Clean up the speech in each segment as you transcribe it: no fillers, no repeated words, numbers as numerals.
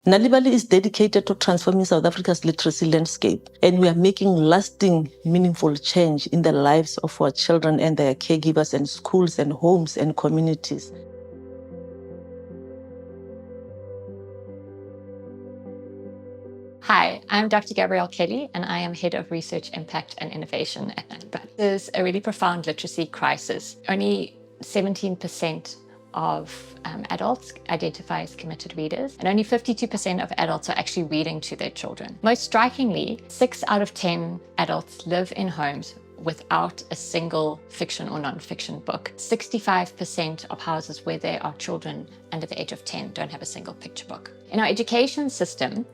Nal'ibali is dedicated to transforming South Africa's literacy landscape, and we are making lasting, meaningful change in the lives of our children and their caregivers and schools and homes and communities. Hi, I'm Dr. Gabrielle Kelly, and I am Head of Research, Impact and Innovation at Nali. There's a really profound literacy crisis. Only 17% of adults identify as committed readers, and only 52% of adults are actually reading to their children. Most strikingly, 6 out of 10 adults live in homes without a single fiction or non-fiction book. 65% of houses where there are children under the age of 10 don't have a single picture book. In our education system,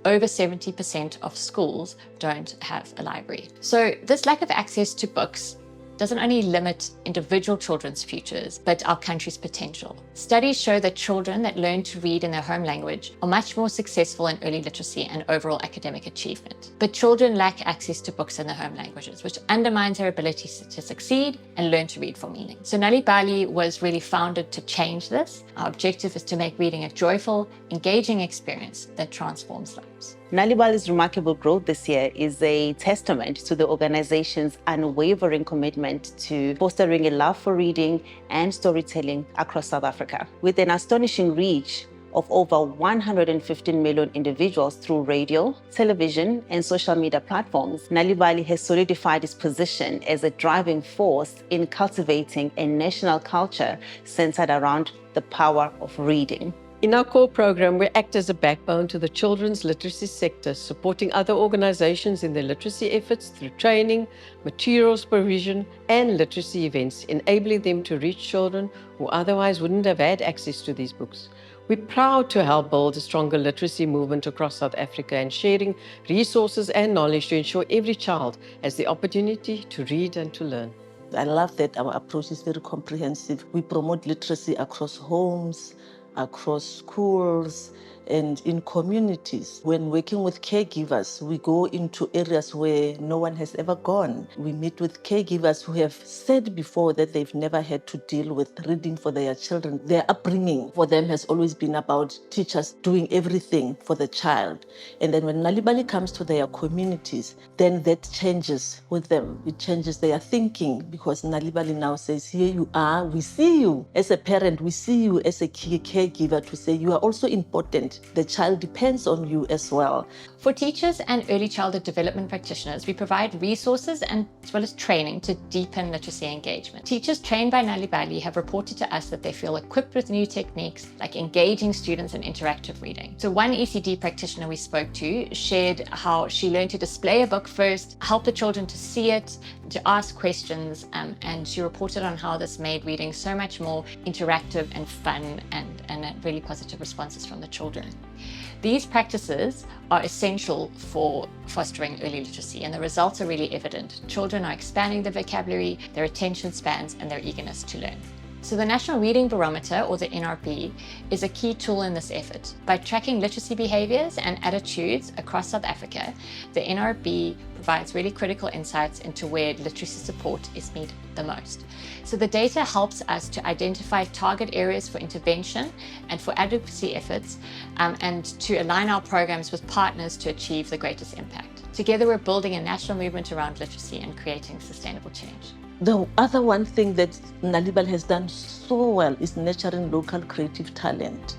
over 70% of schools don't have a library. So this lack of access to books doesn't only limit individual children's futures, but our country's potential. Studies show that children that learn to read in their home language are much more successful in early literacy and overall academic achievement. But children lack access to books in their home languages, which undermines their ability to succeed and learn to read for meaning. So Nal'ibali was really founded to change this. Our objective is to make reading a joyful, engaging experience that transforms lives. Nal'ibali's remarkable growth this year is a testament to the organization's unwavering commitment to fostering a love for reading and storytelling across South Africa. With an astonishing reach of over 115 million individuals through radio, television, and social media platforms, Nal'ibali has solidified its position as a driving force in cultivating a national culture centered around the power of reading. In our core program, we act as a backbone to the children's literacy sector, supporting other organizations in their literacy efforts through training, materials provision, and literacy events, enabling them to reach children who otherwise wouldn't have had access to these books. We're proud to help build a stronger literacy movement across South Africa and sharing resources and knowledge to ensure every child has the opportunity to read and to learn. I love that our approach is very comprehensive. We promote literacy across homes, across schools, and in communities. When working with caregivers, we go into areas where no one has ever gone. We meet with caregivers who have said before that they've never had to deal with reading for their children. Their upbringing for them has always been about teachers doing everything for the child. And then when Nal'ibali comes to their communities, then that changes with them. It changes their thinking, because Nal'ibali now says, here you are, we see you as a parent, we see you as a caregiver, to say you are also important. The child depends on you as well. For teachers and early childhood development practitioners, we provide resources and as well as training to deepen literacy engagement. Teachers trained by Nal'ibali have reported to us that they feel equipped with new techniques like engaging students in interactive reading. So one ECD practitioner we spoke to shared how she learned to display a book first, help the children to see it, to ask questions, and she reported on how this made reading so much more interactive and fun, and really positive responses from the children. These practices are essential for fostering early literacy, and the results are really evident. Children are expanding their vocabulary, their attention spans, and their eagerness to learn. So the National Reading Barometer, or the NRB, is a key tool in this effort. By tracking literacy behaviours and attitudes across South Africa, the NRB provides really critical insights into where literacy support is needed the most. So the data helps us to identify target areas for intervention and for advocacy efforts, and to align our programs with partners to achieve the greatest impact. Together, we're building a national movement around literacy and creating sustainable change. The other one thing that Nal'ibali has done so well is nurturing local creative talent.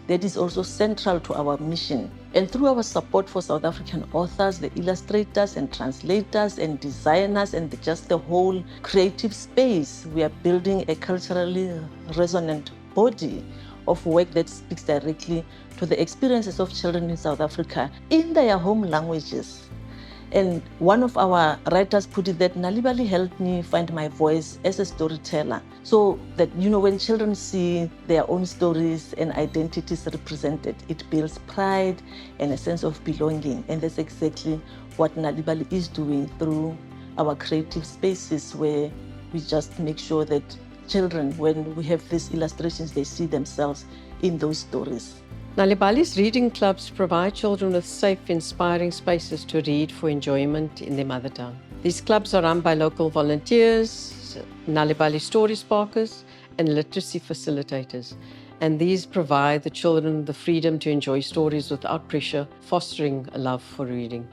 That is also central to our mission. And through our support for South African authors, the illustrators and translators and designers, and just the whole creative space, we are building a culturally resonant body of work that speaks directly to the experiences of children in South Africa in their home languages. And one of our writers put it that Nal'ibali helped me find my voice as a storyteller. So that, when children see their own stories and identities represented, it builds pride and a sense of belonging. And that's exactly what Nal'ibali is doing through our creative spaces, where we just make sure that children, when we have these illustrations, they see themselves in those stories. Nal'ibali's reading clubs provide children with safe, inspiring spaces to read for enjoyment in their mother tongue. These clubs are run by local volunteers, Nal'ibali story sparkers, and literacy facilitators. and these provide the children the freedom to enjoy stories without pressure, fostering a love for reading.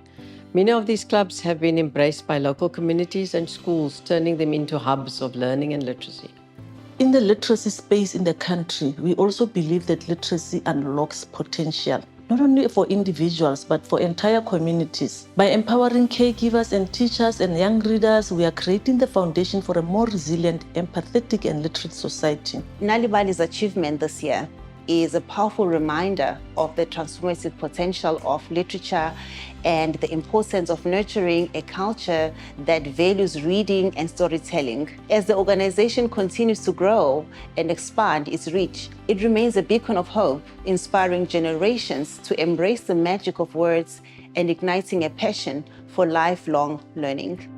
Many of these clubs have been embraced by local communities and schools, turning them into hubs of learning and literacy. In the literacy space in the country, we also believe that literacy unlocks potential, not only for individuals, but for entire communities. By empowering caregivers and teachers and young readers, we are creating the foundation for a more resilient, empathetic, and literate society. Nal'ibali's achievement this year is a powerful reminder of the transformative potential of literature and the importance of nurturing a culture that values reading and storytelling. As the organization continues to grow and expand its reach, it remains a beacon of hope, inspiring generations to embrace the magic of words and igniting a passion for lifelong learning.